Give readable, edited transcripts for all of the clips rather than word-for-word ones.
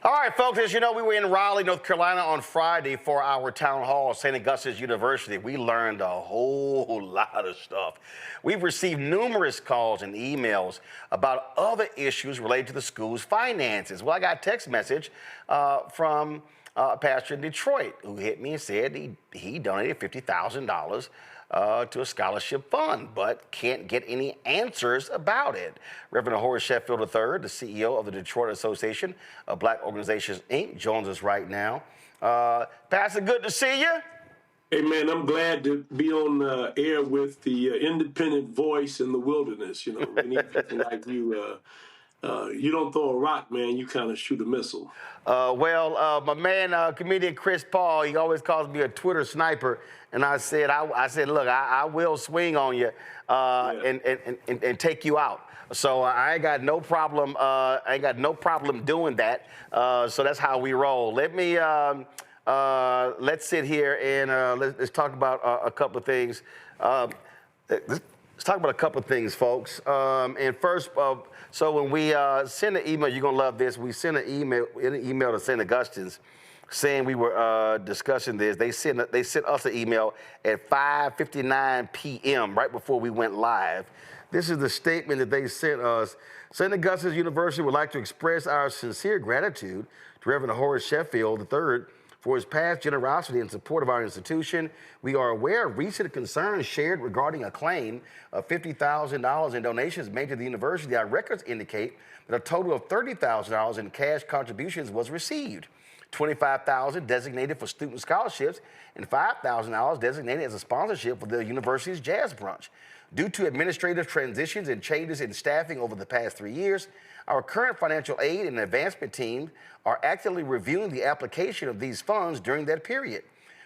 All right, folks, as you know, we were in Raleigh, North Carolina on Friday for our town hall, St. Augustine's University. We learned a whole lot of stuff. We've received numerous calls and emails about other issues related to the school's finances. Well, I got a text message from a pastor in Detroit who hit me and said he donated $50,000 to a scholarship fund, but can't get any answers about it. Reverend Horace Sheffield III, the CEO of the Detroit Association of Black Organizations, Inc., joins us right now. Pastor, good to see you. Hey, man, I'm glad to be on the air with the independent voice in the wilderness. You know, we need people like you. You don't throw a rock, man. You kind of shoot a missile. My man, comedian Chris Paul, he always calls me a Twitter sniper. And I said, look, I will swing on you and take you out. So I ain't got no problem. Doing that. So that's how we roll. Let's sit here and let's talk about a couple of things. Let's talk about a couple of things, folks. And first, so when we send an email, you're gonna love this. We sent an email to St. Augustine's saying we were discussing this. They sent us an email at 5:59 p.m. right before we went live. This is the statement that they sent us. St. Augustine's University would like to express our sincere gratitude to Reverend Horace Sheffield III for his past generosity in support of our institution. We are aware of recent concerns shared regarding a claim of $50,000 in donations made to the university. Our records indicate that a total of $30,000 in cash contributions was received. $25,000 designated for student scholarships and $5,000 designated as a sponsorship for the university's jazz brunch. Due to administrative transitions and changes in staffing over the past 3 years, our current financial aid and advancement team are actively reviewing the application of these funds during that period.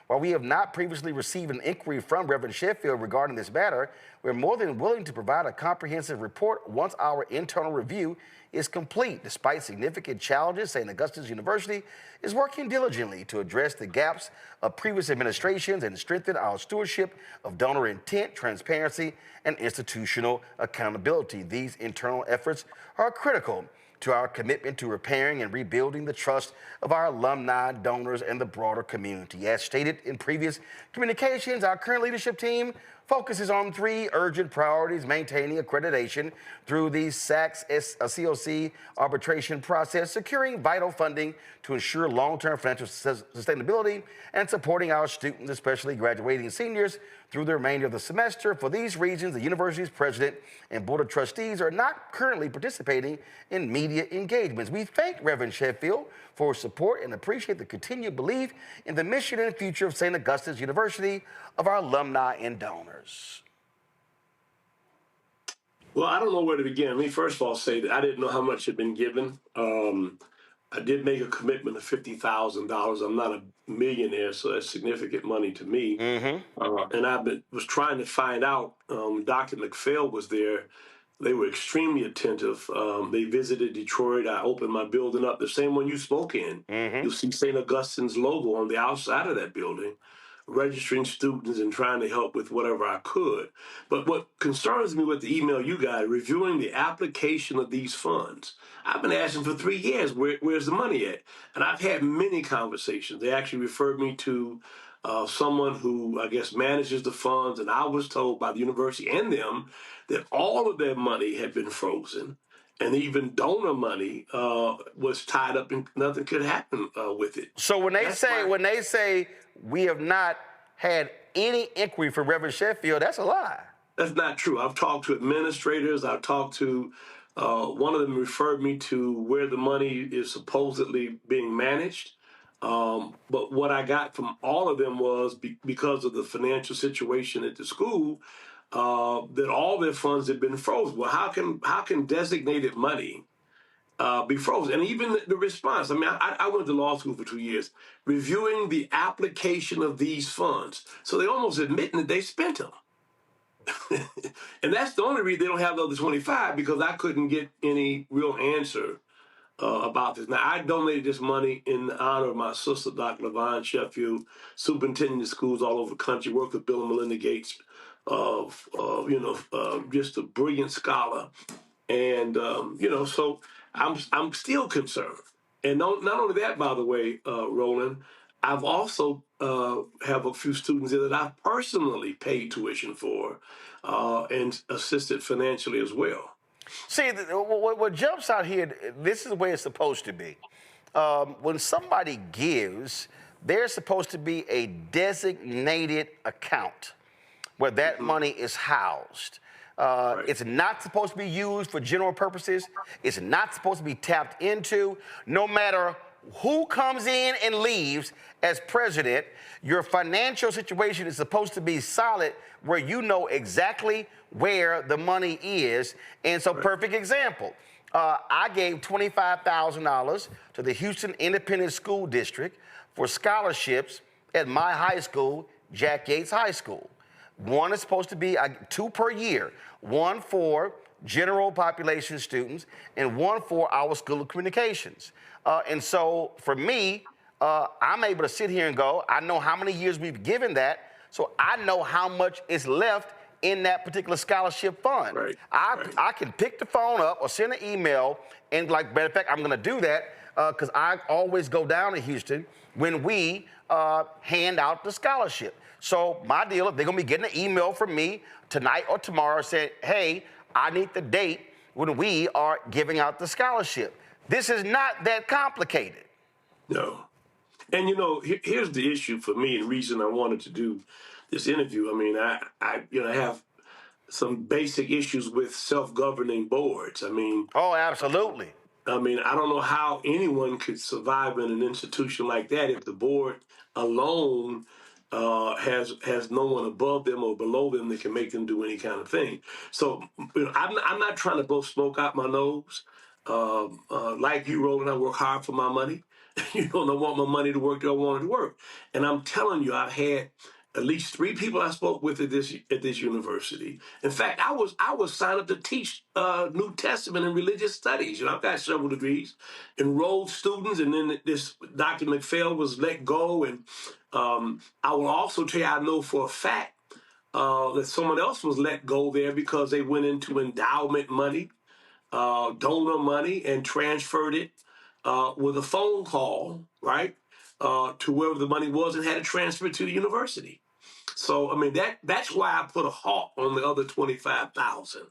While we have not previously received an inquiry from Reverend Sheffield regarding this matter, we're more than willing to provide a comprehensive report once our internal review is complete. Despite significant challenges, St. Augustine's University is working diligently to address the gaps of previous administrations and strengthen our stewardship of donor intent, transparency, and institutional accountability. These internal efforts are critical to our commitment to repairing and rebuilding the trust of our alumni, donors, and the broader community. As stated in previous communications, our current leadership team focuses on 3 urgent priorities: maintaining accreditation through the SACS COC arbitration process, securing vital funding to ensure long-term financial sustainability, and supporting our students, especially graduating seniors, through the remainder of the semester. For these reasons, the university's president and board of trustees are not currently participating in media engagements. We thank Reverend Sheffield for his support and appreciate the continued belief in the mission and future of St. Augustine's University, of our alumni and donors. Well, I don't know where to begin. Let me first of all say that I didn't know how much had been given. I did make a commitment of $50,000. I'm not a millionaire, so that's significant money to me. And was trying to find out. Dr. McPhail was there. They were extremely attentive. They visited Detroit. I opened my building up, the same one you spoke in. You'll see St. Augustine's logo on the outside of that building, registering students and trying to help with whatever I could. But what concerns me with the email you got, reviewing the application of these funds, I've been asking for 3 years, where's the money at? And I've had many conversations. They actually referred me to someone who, I guess, manages the funds, and I was told by the university and them that all of their money had been frozen, and even donor money was tied up, and nothing could happen with it. So when they say we have not had any inquiry from Reverend Sheffield, that's a lie. That's not true. I've talked to administrators. I've talked to one of them referred me to where the money is supposedly being managed. But what I got from all of them was because of the financial situation at the school, that all their funds had been frozen. Well, how can designated money be frozen? And even the response, I mean, I went to law school for 2 years, reviewing the application of these funds. So they almost admitting that they spent them. And that's the only reason they don't have the other 25, because I couldn't get any real answer about this. Now, I donated this money in honor of my sister, Dr. LaVon Sheffield, superintendent of schools all over the country, worked with Bill and Melinda Gates, just a brilliant scholar. And, so I'm still concerned. And not only that, by the way, Roland, I've also have a few students there that I've personally paid tuition for and assisted financially as well. See, what jumps out here, this is the way it's supposed to be. When somebody gives, there's supposed to be a designated account where that money is housed. Right. It's not supposed to be used for general purposes. It's not supposed to be tapped into. No matter who comes in and leaves as president, your financial situation is supposed to be solid where you know exactly where the money is. And so, perfect example. I gave $25,000 to the Houston Independent School District for scholarships at my high school, Jack Yates High School. One is supposed to be 2 per year, one for general population students and one for our School of Communications. And so for me, I'm able to sit here and go, I know how many years we've given that, so I know how much is left in that particular scholarship fund. Right. I can pick the phone up or send an email, and matter of fact, I'm gonna do that because I always go down to Houston when we hand out the scholarship. So my deal is they're gonna be getting an email from me tonight or tomorrow saying, hey, I need the date when we are giving out the scholarship. This is not that complicated. No. And here's the issue for me and reason I wanted to do this interview. I mean, I have some basic issues with self-governing boards. Oh, absolutely. I don't know how anyone could survive in an institution like that if the board alone has no one above them or below them that can make them do any kind of thing. So I'm not trying to blow smoke out my nose. Like you, Roland, I work hard for my money. I want my money to work the way I want it to work. And I'm telling you, I've had at least 3 people I spoke with at this university. In fact, I was signed up to teach New Testament and religious studies. I've got several degrees, enrolled students, and then this Dr. McPhail was let go. And I will also tell you, I know for a fact that someone else was let go there because they went into endowment money, donor money, and transferred it with a phone call, right, to wherever the money was and had it transferred to the university. So, that's why I put a halt on the other 25,000.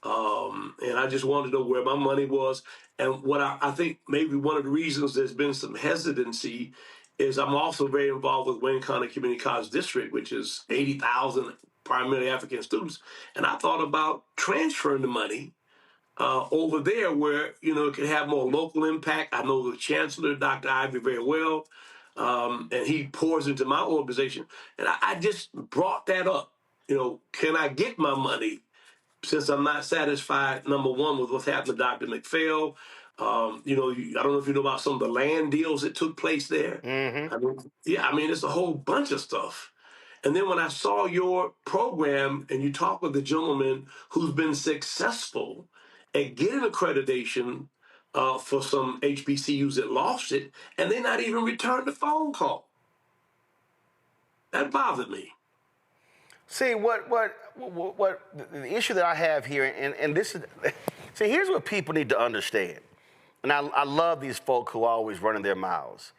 And I just wanted to know where my money was. And what I think maybe one of the reasons there's been some hesitancy is I'm also very involved with Wayne County Community College District, which is 80,000 primarily African students. And I thought about transferring the money over there where, it could have more local impact. I know the chancellor, Dr. Ivy, very well. And he pours into my organization. And I just brought that up. Can I get my money since I'm not satisfied, number one, with what's happened to Dr. McPhail? I don't know if you know about some of the land deals that took place there. Mm-hmm. It's a whole bunch of stuff. And then when I saw your program and you talk with the gentleman who's been successful at getting accreditation for some HBCUs that lost it, and they not even returned the phone call. That bothered me. See, what the issue that I have here, and this is, see, here's what people need to understand. And I love these folk who are always running their mouths.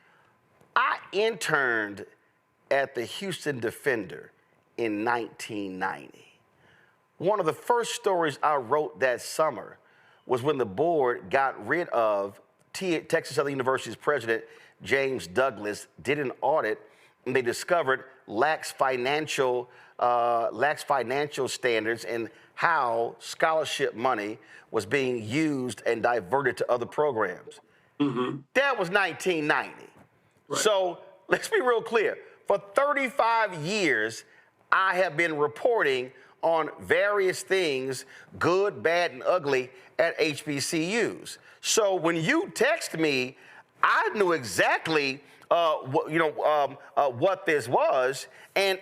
I interned at the Houston Defender in 1990. One of the first stories I wrote that summer was when the board got rid of Texas Southern University's president, James Douglas, did an audit, and they discovered lax financial standards and how scholarship money was being used and diverted to other programs. Mm-hmm. That was 1990. Right. So let's be real clear. For 35 years, I have been reporting on various things, good, bad, and ugly, at HBCUs. So when you text me, I knew exactly what this was, and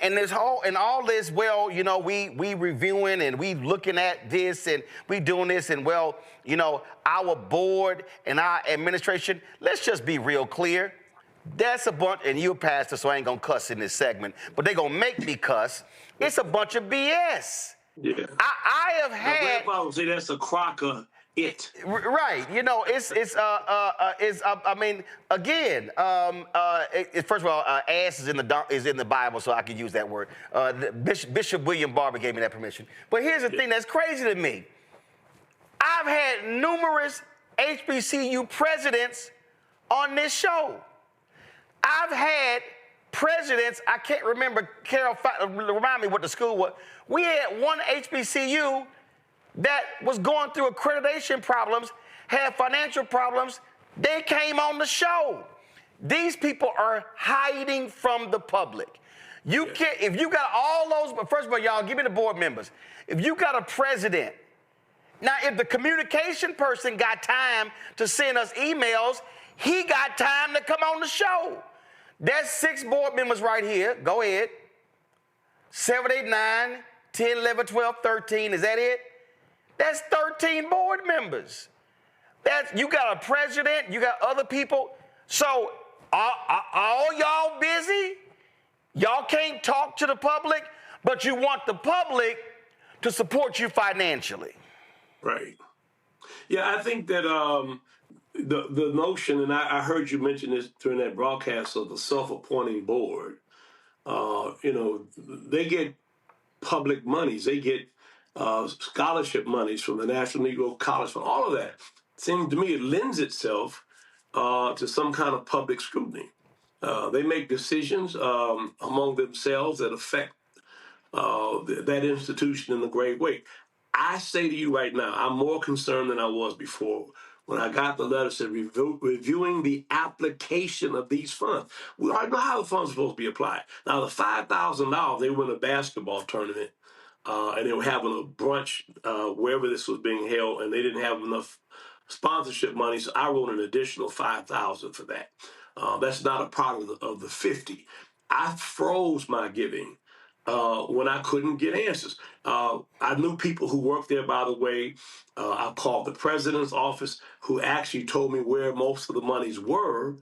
all this. Well, we reviewing and we looking at this and we doing this, and our board and our administration. Let's just be real clear. That's a bunch, and you're a pastor, so I ain't gonna cuss in this segment, but they gonna make me cuss. It's a bunch of BS. Yeah. I have had. My grandfather would say that's a crock of Right, you know, I mean, again, first of all, ass is in the Bible, so I can use that word. Bishop William Barber gave me that permission. But here's the thing that's crazy to me. I've had numerous HBCU presidents on this show. I've had presidents, I can't remember, Carol, remind me what the school was. We had one HBCU that was going through accreditation problems, had financial problems. They came on the show. These people are hiding from the public. You can't, if you got all those, but first of all, y'all, give me the board members. If you got a president, now if the communication person got time to send us emails, he got time to come on the show. That's 6 board members right here. Go ahead. 7, 8, 9, 10, 11, 12, 13. Is that it? That's 13 board members. You got a president, you got other people. So all y'all busy? Y'all can't talk to the public, but you want the public to support you financially. Right. Yeah, I think that the notion, and I heard you mention this during that broadcast of the self-appointing board, they get public monies. They get scholarship monies from the National Negro College Fund. All of that seems to me it lends itself to some kind of public scrutiny. They make decisions among themselves that affect that institution in a great way. I say to you right now, I'm more concerned than I was before. When I got the letter said reviewing the application of these funds. We already know how the funds are supposed to be applied. Now, the $5,000, they were in a basketball tournament, and they were having a brunch wherever this was being held, and they didn't have enough sponsorship money, so I wrote an additional $5,000 for that. That's not a part of the 50. I froze my giving when I couldn't get answers. I knew people who worked there, by the way. I called the president's office, who actually told me where most of the monies were,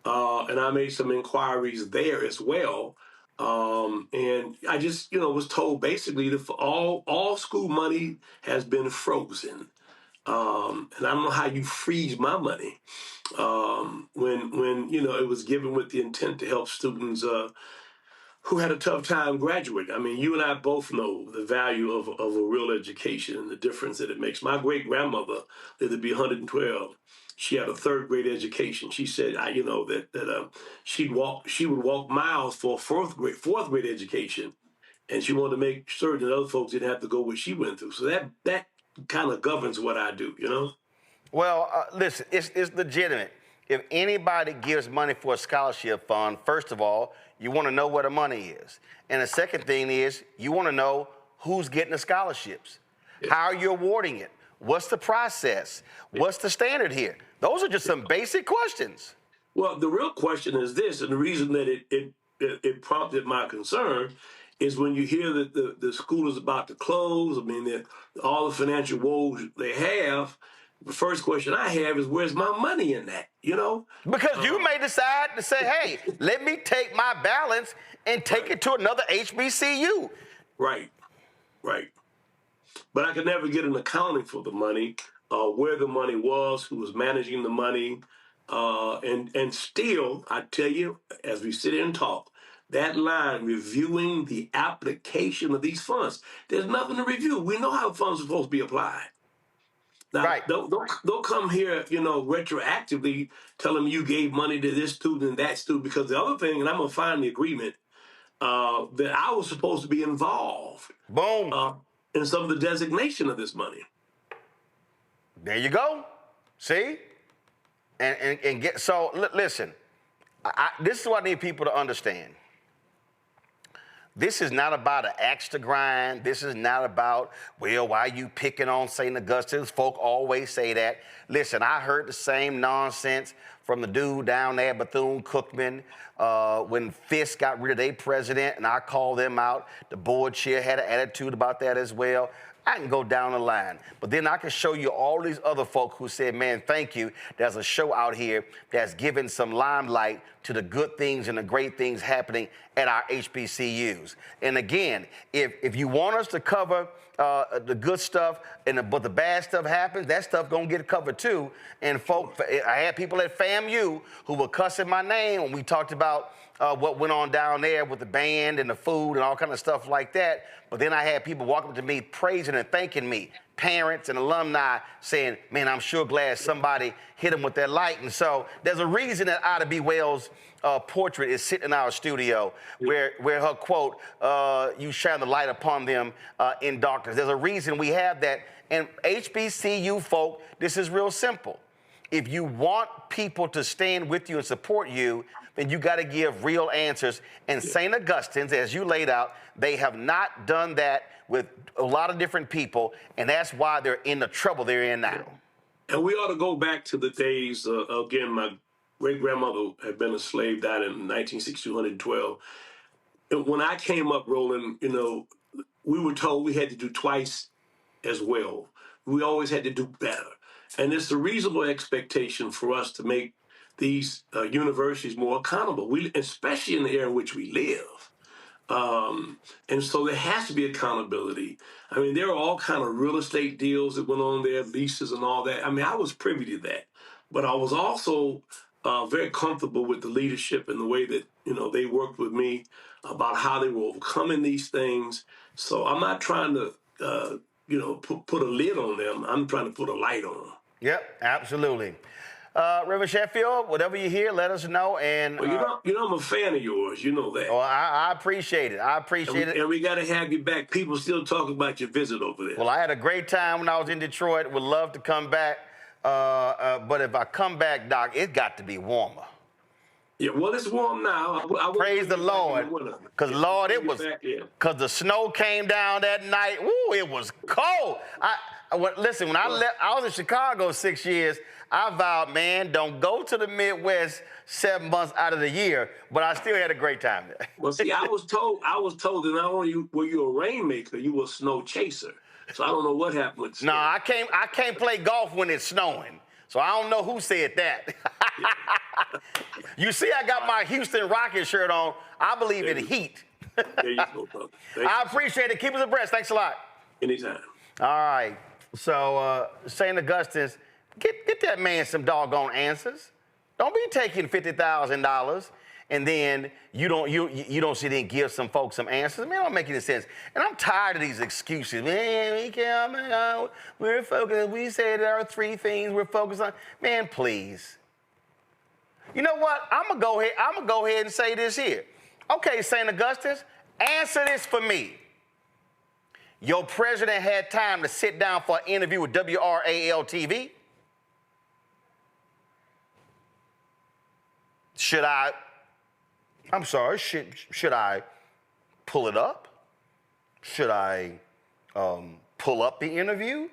and I made some inquiries there as well. And I just, was told basically that all school money has been frozen. And I don't know how you freeze my money when it was given with the intent to help students who had a tough time graduating. I mean, you and I both know the value of a real education and the difference that it makes. My great-grandmother lived to be 112. She had a 3rd grade education. She said, that she would walk miles for a 4th grade education, and she wanted to make sure that other folks didn't have to go what she went through. So that kind of governs what I do, Well, listen, it's legitimate. If anybody gives money for a scholarship fund, first of all, you want to know where the money is. And the second thing is you want to know who's getting the scholarships. Yeah. How are you awarding it? What's the process? What's the standard here? Those are just some basic questions. Well, the real question is this, and the reason that it prompted my concern is when you hear that the school is about to close. I mean, all the financial woes they have. The first question I have is, where's my money in that, Because you may decide to say, hey, let me take my balance and take it to another HBCU. Right. But I could never get an accounting for the money, where the money was, who was managing the money. And still, I tell you, as we sit here and talk, that line, reviewing the application of these funds, there's nothing to review. We know how funds are supposed to be applied. Now, right. Don't come here, retroactively tell them you gave money to this student and that student, because the other thing, and I'm going to find the agreement, that I was supposed to be involved. Boom. In some of the designation of this money. There you go. See? Listen, this is what I need people to understand. This is not about an axe to grind. This is not about, well, why are you picking on St. Augustine? Folk always say that. Listen, I heard the same nonsense from the dude down there, Bethune-Cookman, when Fisk got rid of their president, and I called them out. The board chair had an attitude about that as well. I can go down the line. But then I can show you all these other folk who said, man, thank you. There's a show out here that's given some limelight to the good things and the great things happening at our HBCUs. And again, if you want us to cover the good stuff, but the bad stuff happens, that stuff gonna get covered too. And I had people at FAMU who were cussing my name when we talked about what went on down there with the band and the food and all kind of stuff like that. But then I had people walk up to me praising and thanking me, parents and alumni saying, man, I'm sure glad somebody hit them with that light. And so there's a reason that Ida B. Wells' portrait is sitting in our studio where her quote, you shine the light upon them in darkness. There's a reason we have that. And HBCU folk, this is real simple. If you want people to stand with you and support you, then you got to give real answers. And St. Augustine's, as you laid out, they have not done that with a lot of different people, and that's why they're in the trouble they're in now. And we ought to go back to the days, again, my great-grandmother had been a slave, died in 1960, 112. And when I came up, Roland, you know, we were told we had to do twice as well. We always had to do better. And it's a reasonable expectation for us to make these universities more accountable, especially in the era in which we live. And so there has to be accountability. I mean, there are all kind of real estate deals that went on there, leases and all that. I mean, I was privy to that, but I was also very comfortable with the leadership and the way that, you know, they worked with me about how they were overcoming these things. So I'm not trying to, you know, put a lid on them. I'm trying to put a light on them. Yep, absolutely. Reverend Sheffield, whatever you hear, let us know. And well, you know, I'm a fan of yours. You know that. Oh, I appreciate it. I appreciate it. And we got to have you back. People still talking about your visit over there. Well, I had a great time when I was in Detroit. Would love to come back. But if I come back, Doc, it got to be warmer. Yeah, well, it's warm now. Praise the Lord. Because, Lord, it was, because the snow came down that night. Ooh, it was cold. Listen, when I left, I was in Chicago 6 years. I vowed, man, don't go to the Midwest 7 months out of the year, but I still had a great time there. Well, see, I was told that not only were you a rainmaker, you were a snow chaser. So I don't know what happened with snow. No, I can't play golf when it's snowing. So I don't know who said that. You see, I got my Houston Rockets shirt on. I believe in heat. There you go, brother. I appreciate it. Keep us abreast. Thanks a lot. Anytime. All right. So St. Augustine's, get that man some doggone answers. Don't be taking $50,000 and then you don't sit there and give some folks some answers. Man, it don't make any sense. And I'm tired of these excuses. Man, we can't, we're focused. We say there are 3 things we're focused on. Man, please. You know what? I'm gonna go ahead and say this here. Okay, St. Augustine's, answer this for me. Your president had time to sit down for an interview with WRAL TV. Should I pull it up? Should I pull up the interview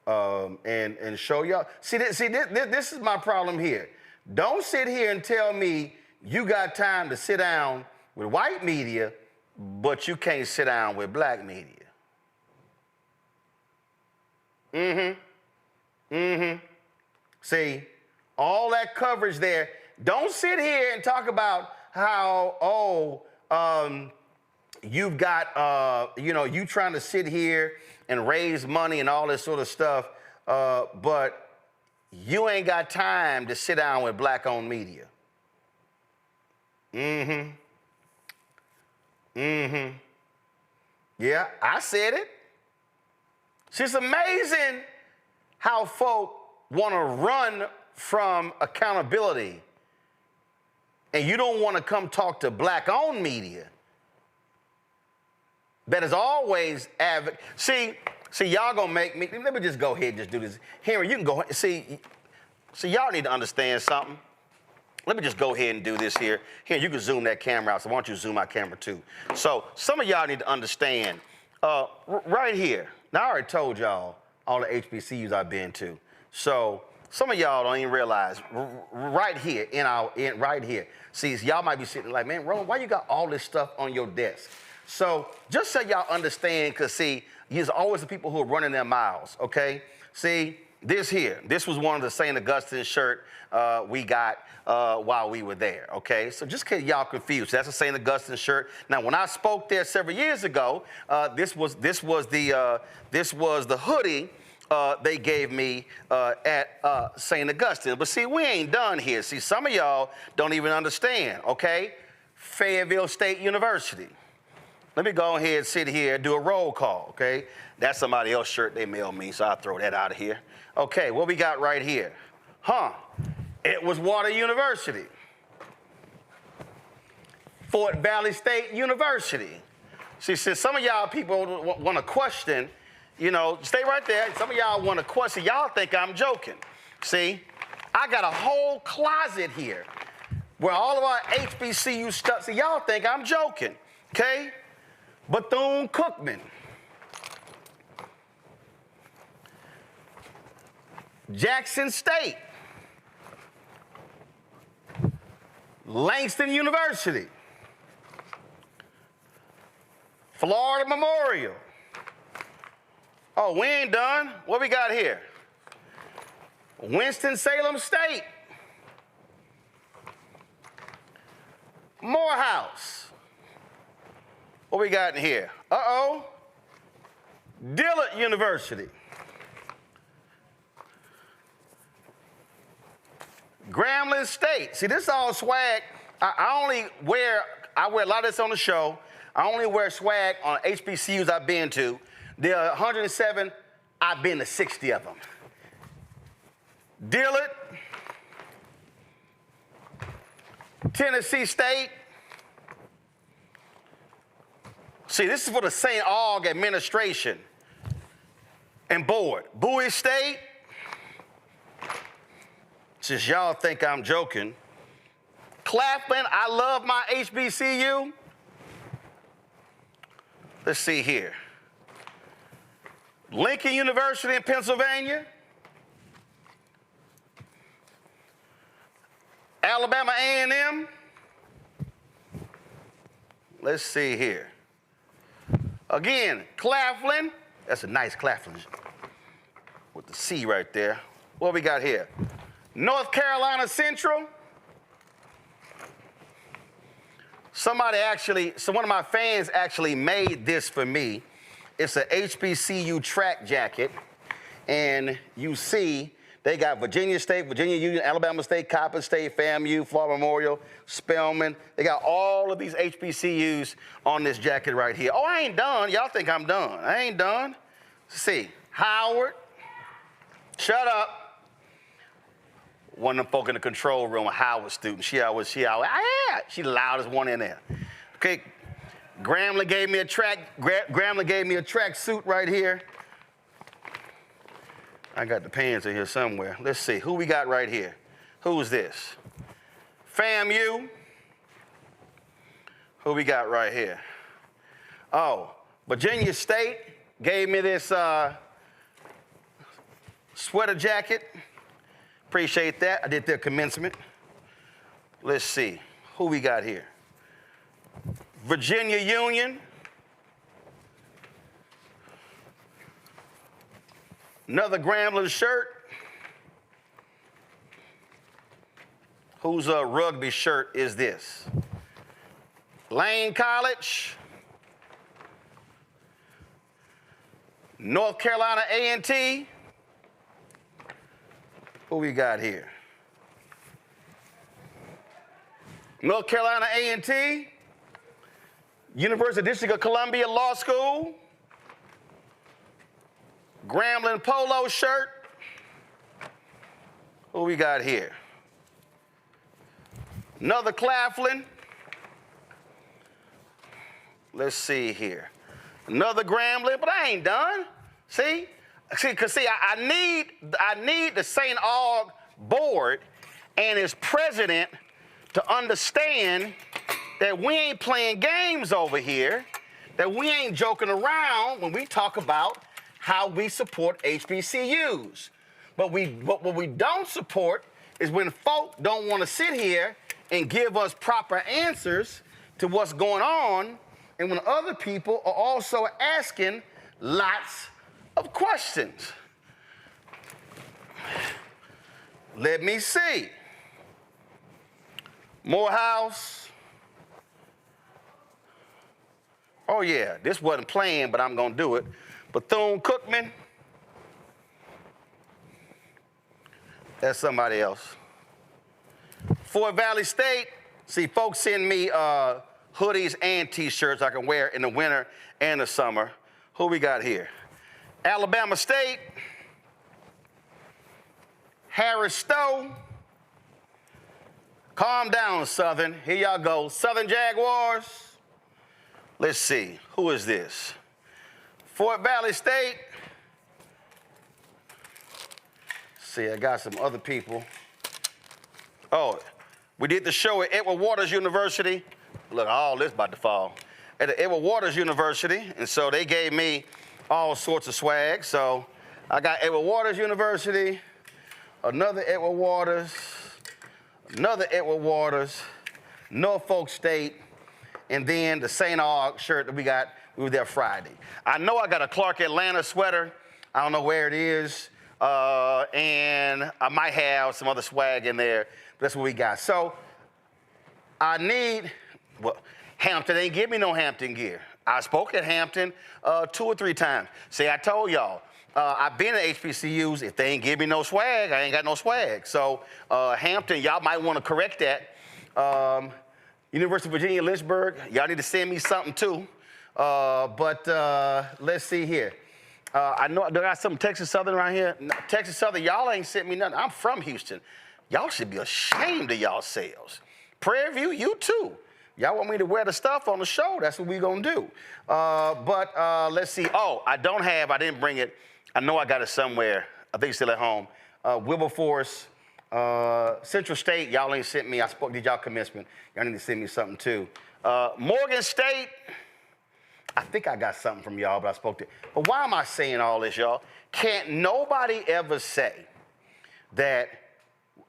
and show y'all? See, this is my problem here. Don't sit here and tell me you got time to sit down with white media, but you can't sit down with black media. See, all that coverage there. Don't sit here and talk about how, you've got, you trying to sit here and raise money and all this sort of stuff, but you ain't got time to sit down with black-owned media. Yeah, I said it. It's amazing how folk want to run from accountability and you don't want to come talk to black-owned media that is always See, y'all gonna make me, let me just go ahead and just do this. Henry, you can go ahead. See, y'all need to understand something. Let me just go ahead and do this here. Here, you can zoom that camera out, so why don't you zoom my camera too? So some of y'all need to understand, right here. Now, I already told y'all all the HBCUs I've been to. So some of y'all don't even realize, right here, right here. See, y'all might be sitting like, man, Roland, why you got all this stuff on your desk? So just so y'all understand, because see, there's always the people who are running their mouths, okay? See, This here, this was one of the St. Augustine shirt we got while we were there, okay? So just in case y'all confused, that's a St. Augustine shirt. Now, when I spoke there several years ago, this was the hoodie they gave me at St. Augustine. But see, we ain't done here. See, some of y'all don't even understand, okay? Fayetteville State University. Let me go ahead and sit here and do a roll call, okay? That's somebody else's shirt they mailed me, so I'll throw that out of here. Okay, what we got right here? It was Water University. Fort Valley State University. See, since some of y'all people want to question, you know, stay right there. Some of y'all want to question. Y'all think I'm joking. See, I got a whole closet here where all of our HBCU stuff. See, y'all think I'm joking, okay? Bethune-Cookman. Jackson State. Langston University. Florida Memorial. Oh, we ain't done. What we got here? Winston-Salem State. Morehouse. What we got in here? Dillard University. Grambling State. See, this is all swag. I wear a lot of this on the show. I only wear swag on HBCUs I've been to. There are 107. I've been to 60 of them. Dillard. Tennessee State. See, this is for the St. Aug administration and board. Bowie State. Since y'all think I'm joking. Claflin, I love my HBCU. Let's see here. Lincoln University in Pennsylvania. Alabama A&M. Let's see here. Again, Claflin. That's a nice Claflin with the C right there. What we got here? North Carolina Central. One of my fans actually made this for me. It's a HBCU track jacket. And you see, they got Virginia State, Virginia Union, Alabama State, Coppin State, FAMU, Florida Memorial, Spelman. They got all of these HBCUs on this jacket right here. Oh, I ain't done. Y'all think I'm done. I ain't done. Let's see, Howard. Shut up. One of them folk in the control room, a Howard student. She the loudest one in there. Okay, Grambling gave me a track suit right here. I got the pants in here somewhere. Let's see, who we got right here? Who's this? FAMU. Who we got right here? Oh, Virginia State gave me this sweater jacket. Appreciate that. I did their commencement. Let's see. Who we got here? Virginia Union. Another Grambling shirt. Whose rugby shirt is this? Lane College. North Carolina A&T. Who we got here? North Carolina A&T, University District of Columbia Law School, Grambling polo shirt. Who we got here? Another Claflin. Let's see here. Another Grambling, but I ain't done. See, I need the St. Aug board and its president to understand that we ain't playing games over here, that we ain't joking around when we talk about how we support HBCUs. But what we don't support is when folk don't want to sit here and give us proper answers to what's going on, and when other people are also asking lots of questions. Let me see. Morehouse. Oh yeah, this wasn't planned, but I'm gonna do it. Bethune-Cookman. That's somebody else. Fort Valley State. See, folks send me hoodies and t-shirts I can wear in the winter and the summer. Who we got here? Alabama State. Harris Stowe. Calm down, Southern. Here y'all go. Southern Jaguars. Let's see. Who is this? Fort Valley State. See, I got some other people. Oh, we did the show at Edward Waters University. Look, all this about to fall. At the Edward Waters University, and so they gave me all sorts of swag. So I got Edward Waters University, another Edward Waters, another Edward Waters, Norfolk State, and then the St. Aug shirt that we got. We were there Friday. I know I got a Clark Atlanta sweater. I don't know where it is. And I might have some other swag in there. But that's what we got. So I need, well, Hampton ain't give me no Hampton gear. I spoke at Hampton 2 or 3 times. See, I told y'all, I've been at HBCUs. If they ain't give me no swag, I ain't got no swag. So Hampton, y'all might want to correct that. University of Virginia, Lynchburg, y'all need to send me something too. But let's see here. I know they got some Texas Southern around here. No, Texas Southern, y'all ain't sent me nothing. I'm from Houston. Y'all should be ashamed of y'all selves. Prairie View, you too. Y'all want me to wear the stuff on the show, that's what we gonna do. But let's see. Oh, I didn't bring it. I know I got it somewhere. I think it's still at home. Wilberforce, Central State, y'all ain't sent me. Did y'all commencement? Y'all need to send me something too. Morgan State, I think I got something from y'all, but I spoke to. But why am I saying all this, y'all? Can't nobody ever say that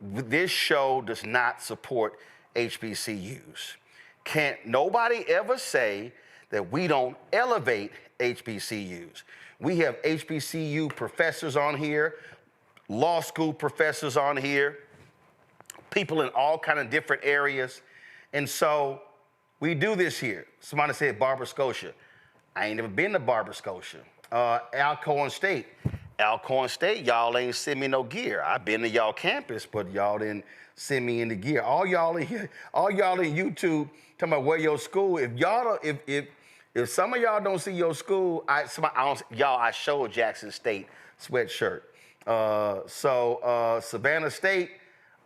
this show does not support HBCUs. Can't nobody ever say that we don't elevate HBCUs. We have HBCU professors on here, law school professors on here, people in all kind of different areas. And so we do this here. Somebody said Barber Scotia. I ain't never been to Barber Scotia. Alcorn State. Alcorn State, y'all ain't send me no gear. I've been to y'all campus, but y'all didn't send me any gear. All y'all in here, all y'all in YouTube talking about where your school. If y'all don't, if some of y'all don't see your school, I showed Jackson State sweatshirt. Savannah State,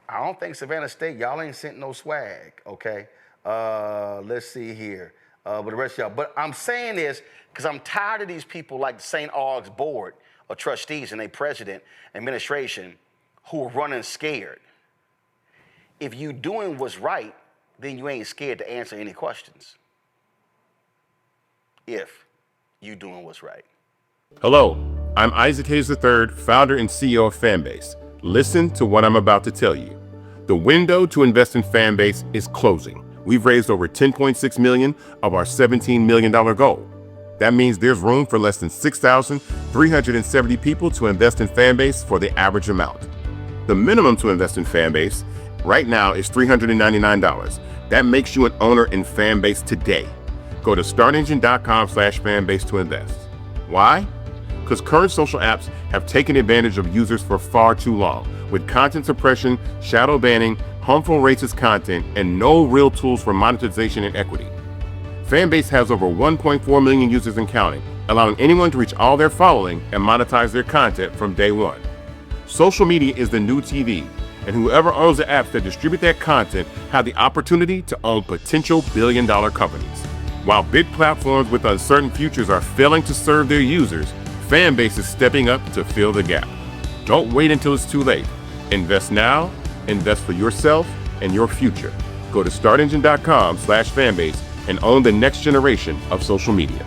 I don't think Savannah State, y'all ain't sent no swag, okay? Let's see here. But the rest of y'all. But I'm saying this because I'm tired of these people like the St. Aug's board of trustees and their president, administration, who are running scared. If you doing what's right, then you ain't scared to answer any questions. If you doing what's right. Hello, I'm Isaac Hayes III, founder and CEO of Fanbase. Listen to what I'm about to tell you. The window to invest in Fanbase is closing. We've raised over $10.6 million of our $17 million goal. That means there's room for less than 6,370 people to invest in Fanbase for the average amount. The minimum to invest in Fanbase right now is $399. That makes you an owner in Fanbase today. Go to startengine.com/fanbase to invest. Why? Because current social apps have taken advantage of users for far too long, with content suppression, shadow banning, harmful racist content, and no real tools for monetization and equity. Fanbase has over 1.4 million users and counting, allowing anyone to reach all their following and monetize their content from day one. Social media is the new TV, and whoever owns the apps that distribute that content have the opportunity to own potential billion-dollar companies. While big platforms with uncertain futures are failing to serve their users, Fanbase is stepping up to fill the gap. Don't wait until it's too late. Invest now, invest for yourself and your future. Go to startengine.com/fanbase and own the next generation of social media.